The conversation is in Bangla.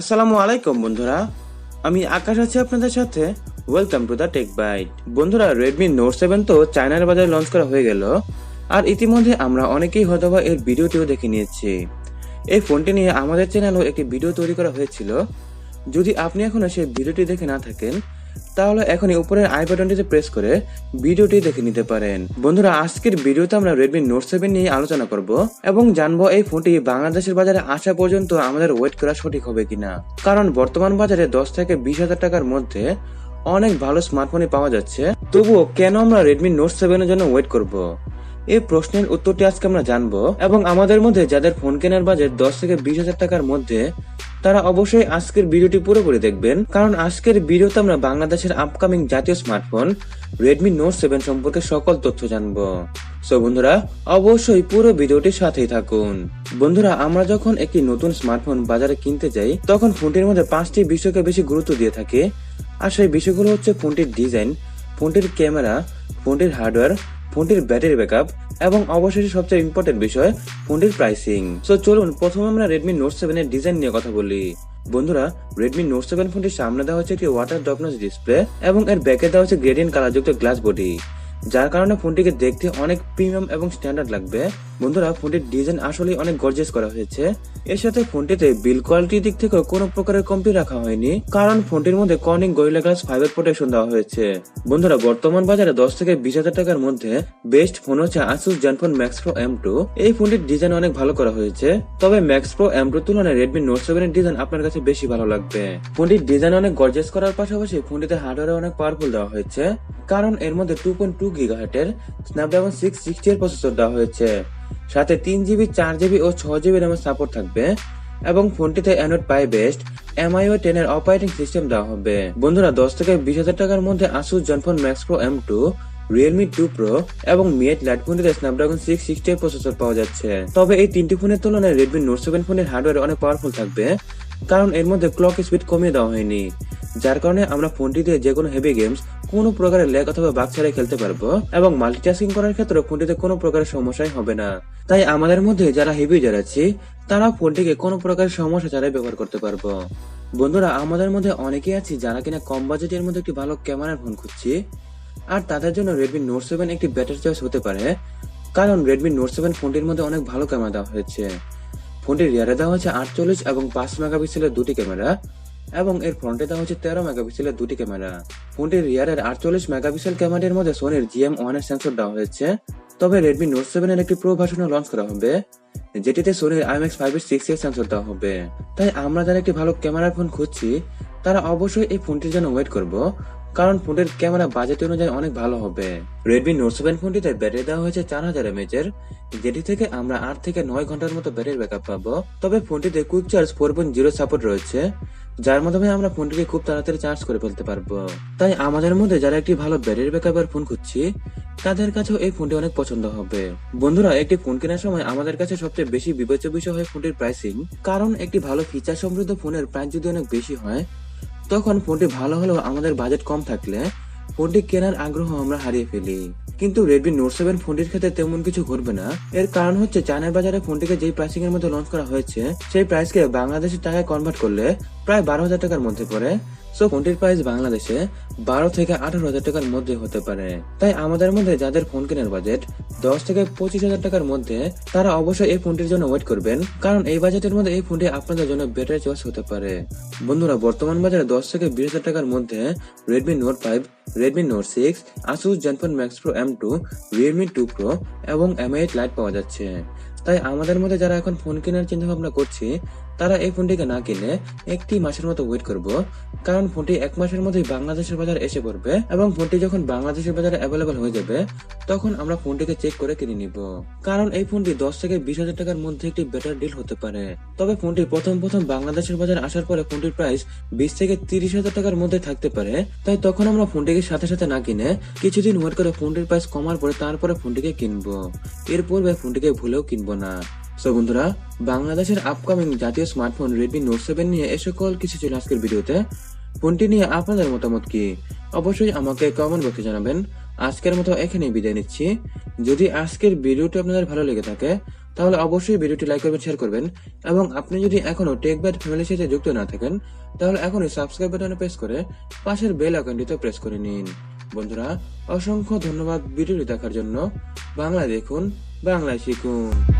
আসসালামুআলাইকুম বন্ধুরা, আমি আকাশ আছি আপনাদের সাথে। Welcome to the TechByte. বন্ধুরা, Redmi Note 7 তো চায়নার বাজারে লঞ্চ করা হয়ে গেল, আর ইতিমধ্যে আমরা অনেকেই হয়তোবা এর ভিডিওটিও দেখে নিয়েছি। এই ফোনটি নিয়ে আমাদের চ্যানেলেও একটি ভিডিও তৈরি করা হয়েছিল। যদি আপনি এখনো সেই ভিডিওটি দেখে না থাকেন, তাহলে এখনই উপরের আই বাটনটিতে প্রেস করে ভিডিওটি দেখে নিতে পারেন। বন্ধুরা, আজকের ভিডিওতে আমরা Redmi Note 7 নিয়ে আলোচনা করব এবং জানবো এই ফোনটি বাংলাদেশের বাজারে আসা পর্যন্ত আমাদের ওয়েট করা সঠিক হবে কিনা। কারণ বর্তমান বাজারে 10 থেকে 20,000 টাকার মধ্যে অনেক ভালো স্মার্টফোনই পাওয়া যাচ্ছে, তবুও কেন আমরা Redmi Note 7 এর জন্য ওয়েট করব? এই প্রশ্নের উত্তরটি আজকে আমরা জানবো, এবং আমাদের মধ্যে যাদের ফোন কেনার বাজেট 10 থেকে 20,000 টাকার মধ্যে, তারা অবশ্যই আজকের ভিডিওটি পুরোপুরি দেখবেন। কারণ আজকের ভিডিওতে আমরা বাংলাদেশের আপকামিং জাতীয় স্মার্টফোন Redmi Note 7 সম্পর্কে সকল তথ্য জানবো। সো বন্ধুরা, অবশ্যই পুরো ভিডিওটির সাথেই থাকুন। বন্ধুরা, আমরা যখন একটি নতুন স্মার্টফোন বাজারে কিনতে যাই, তখন ফোনটির মধ্যে 5টি বিষয়কে বেশি গুরুত্ব দিয়ে থাকে। আর সেই বিষয়গুলো হচ্ছে ফোনটির ডিজাইন, ফোনটির ক্যামেরা, ফোনটির হার্ডওয়্যার, ফোনটির ব্যাটারি ব্যাকআপ, এবং অবশেষে সবচেয়ে ইম্পর্টেন্ট বিষয় ফোনটির প্রাইসিং। সো চলুন প্রথমে আমরা Redmi Note 7 এর ডিজাইন নিয়ে কথা বলি। বন্ধুরা, Redmi Note 7 ফোনটির সামনে দেওয়া হচ্ছে একটি ওয়াটার ড্রপনেস ডিসপ্লে, এবং এর ব্যাকে দেওয়া হচ্ছে গ্রেডিয়েন্ট কালারযুক্ত গ্লাস বডি, যার কারণে ফোনটিকে দেখতে অনেক প্রিমিয়াম এবং স্ট্যান্ডার্ড লাগবে। বন্ধুরা, ফোনটির ডিজাইন আসলে অনেক গর্জিয়াস করা হয়েছে। এর সাথে ফোনটিতে বিল্ড কোয়ালিটির দিক থেকে কোনো প্রকারের কমতি রাখা হয়নি, কারণ ফোনটির মধ্যে Corning gorilla glass fibre protection দেওয়া হয়েছে। বন্ধুরা, বর্তমান বাজারে 10 থেকে 20,000 টাকার মধ্যে বেস্ট ফোন হচ্ছে Asus Zenfone Max Pro M2। এই ফোনটির ডিজাইন অনেক ভালো করা হয়েছে, তবে Max Pro M2 তুলনায় Redmi Note 7 এর ডিজাইন আপনার কাছে বেশি ভালো লাগবে। ফোনটির ডিজাইন অনেক গর্জিয়াস করার পাশাপাশি ফোনটিতে হার্ডওয়্যার অনেক পাওয়ারফুল দেওয়া হয়েছে, কারণ এর মধ্যে 2.2 GHz এর Snapdragon 660 এর প্রসেসর দেওয়া হয়েছে। সাথে 3GB, 4GB ও 6GB র্যামের সাপোর্ট থাকবে, এবং ফোনটিতে Android Pie বেসড MIUI 10 এর অপারেটিং সিস্টেম দেওয়া হবে। বন্ধুরা, 10 থেকে 20,000 টাকার মধ্যে Asus Zenfone Max Pro M2, Realme 2 Pro এবং Mi 8 Lite ফোনটিতে Snapdragon 660 এর প্রসেসর পাওয়া যাচ্ছে। তবে এই তিনটি ফোনের তুলনায় Redmi Note 7 ফোনের হার্ডওয়্যার অনেক পাওয়ারফুল থাকবে, কারণ এর মধ্যে ক্লক স্পিড কমিয়ে দেওয়া হয়নি, যার কারণে আমরা ফোনটি দিয়ে যে কোনো হেভি গেমস কোনো প্রকারের ল্যাগ অথবা বাগ ছাড়াই খেলতে পারবো, এবং মাল্টিটাস্কিং করার ক্ষেত্রে ফোনটিতে কোনো প্রকারের সমস্যাই হবে না। তাই আমাদের মধ্যে যারা হেভি ইউজার আছি, তারা ফোনটিকে কোনো প্রকার সমস্যা ছাড়াই ব্যবহার করতে পারবো। বন্ধুরা, আমাদের মধ্যে অনেকেই আছি যারা কিনা কম বাজেটের মধ্যে একটি ভালো ক্যামেরার ফোন খুঁজছি, আর তাদের জন্য Redmi Note 7 একটি বেটার চয়েস হতে পারে, কারণ Redmi Note 7 ফোনটির মধ্যে অনেক ভালো ক্যামেরা দেওয়া হয়েছে। ফোনটির রিয়ারে দেওয়া হচ্ছে 48 এবং 5 মেগাপিক্সেলের দুটি ক্যামেরা, এবং এর ফ্রন্টে দেওয়া হচ্ছে 13 মেগাপিক্সেলের দুটি ক্যামেরা। ফোনটির রিয়ারের 48 মেগাপিক্সেল ক্যামেরার মধ্যে সোনির GM1 এর সেন্সর দেওয়া হয়েছে। তবে Redmi Note 7 এর একটি প্রো ভার্সনও লঞ্চ করা হবে, যেটিতে সোনির IMX5/6 এর সেন্সর দেওয়া হবে। তাই আমরা যারা একটি ভালো ক্যামেরার ফোন খুঁজছি, তারা অবশ্যই এই ফোনটির জন্য ওয়েট করব, কারণ ফোনটির ক্যামেরা বাজেট অনুযায়ী অনেক ভালো হবে। Redmi Note 7 ফোনটিতে ব্যাটারি দেওয়া হয়েছে 4000 mAh এর, যেটি থেকে আমরা 8 থেকে 9 ঘন্টার মতো ব্যাটারি ব্যাকআপ পাবো। তবে ফোনটিতে কুইক চার্জ 4.0 সাপোর্ট রয়েছে, যার মাধ্যমে আমরা ফোনটিকে খুব তাড়াতাড়ি চার্জ করে ফেলতে পারবো। তাই আমাদের মধ্যে যারা একটি ভালো ব্যাটারি ব্যাকআপের ফোন খুঁজছি, তাদের কাছেও এই ফোনটি অনেক পছন্দ হবে। বন্ধুরা, একটি ফোন কেনার সময় আমাদের কাছে সবচেয়ে বেশি বিবেচ্য বিষয় হয় ফোনটির প্রাইসিং, কারণ একটি ভালো ফিচার সমৃদ্ধ ফোনের প্রাইস যদি অনেক বেশি হয়, তখন ফোনটি ভালো হলেও আমাদের বাজেট কম থাকলে ফোনটি কেনার আগ্রহ আমরা হারিয়ে ফেলি। কিন্তু Redmi Note 7 ফোনটির ক্ষেত্রে তেমন কিছু ঘটবে না। এর কারণ হচ্ছে চায়নার বাজারে ফোনটিকে যেই প্রাইসিং এর মধ্যে লঞ্চ করা হয়েছে, সেই প্রাইসকে বাংলাদেশের টাকায় কনভার্ট করলে প্রায় 12,000 টাকার মধ্যে পড়ে। সো ফোনটির প্রাইস বাংলাদেশে 12 থেকে 18,000 টাকার মধ্যে হতে পারে। তাই আমাদের মধ্যে যাদের ফোন কেনার বাজেট 10 থেকে 25,000 টাকার মধ্যে, তারা অবশ্যই এই ফোনটির জন্য ওয়েট করবেন, কারণ এই বাজেটের মধ্যে এই ফোনটি আপনাদের জন্য বেটার চয়েস হতে পারে। বন্ধুরা, বর্তমান বাজারে 10 থেকে 20,000 টাকার মধ্যে Redmi Note 5, Redmi Note 6, Asus Zenfone Max Pro M2, Realme 2 Pro এবং Mi 8 Lite পাওয়া যাচ্ছে। তাই আমাদের মধ্যে যারা এখন ফোন কেনার চিন্তা ভাবনা করছি, তারা এই ফোনটিকে না কিনে একটি মাসের মতো ওয়েট করব, কারণ ফোনটি 1 মাসের মধ্যেই বাংলাদেশের বাজারে এসে পড়বে, এবং ফোনটি যখন বাংলাদেশের বাজারে অ্যাভেলেবল হয়ে যাবে, তখন আমরা ফোনটিকে চেক করে কিনে নিব। কারণ এই ফোনটি 10 থেকে 20,000 টাকার মধ্যে একটি বেটার ডিল হতে পারে। তবে ফোনটি প্রথম বাংলাদেশের বাজারে আসার পরে ফোনটির প্রাইস 20 থেকে 30,000 টাকার মধ্যে থাকতে পারে। তাই তখন আমরা ফোনটিকে সাথে সাথে না কিনে কিছুদিন ওয়েট করে ফোনটির প্রাইস কমার পরে তারপরে ফোনটিকে কিনবো। এর পূর্বে ফোনটিকে ভুলেও কিনবো না। সো বন্ধুরা, বাংলাদেশের আপকামিং জাতীয় স্মার্টফোন Redmi Note 7 নিয়ে এ সকল কিছু ছিল আজকের ভিডিওতে। ফোনটি নিয়ে আপনাদের মতামত কি? অবশ্যই আমাকে কমেন্ট বক্সে জানাবেন। আজকের মতো এখানেই বিদায় নিচ্ছি। যদি আজকের ভিডিওটি আপনাদের ভালো লেগে থাকে তাহলে অবশ্যই ভিডিওটি লাইক করবেন, শেয়ার করবেন এবং আপনি যদি এখনো টেকবাইট ফ্যামিলির সাথে যুক্ত না থাকেন তাহলে এখনই সাবস্ক্রাইব বাটনে প্রেস করে পাশের বেল আইকনটিতে প্রেস করে নিন। বন্ধুরা, অসংখ্য ধন্যবাদ ভিডিওটি দেখার জন্য। বাংলা দেখুন, বাংলায় শিখুন।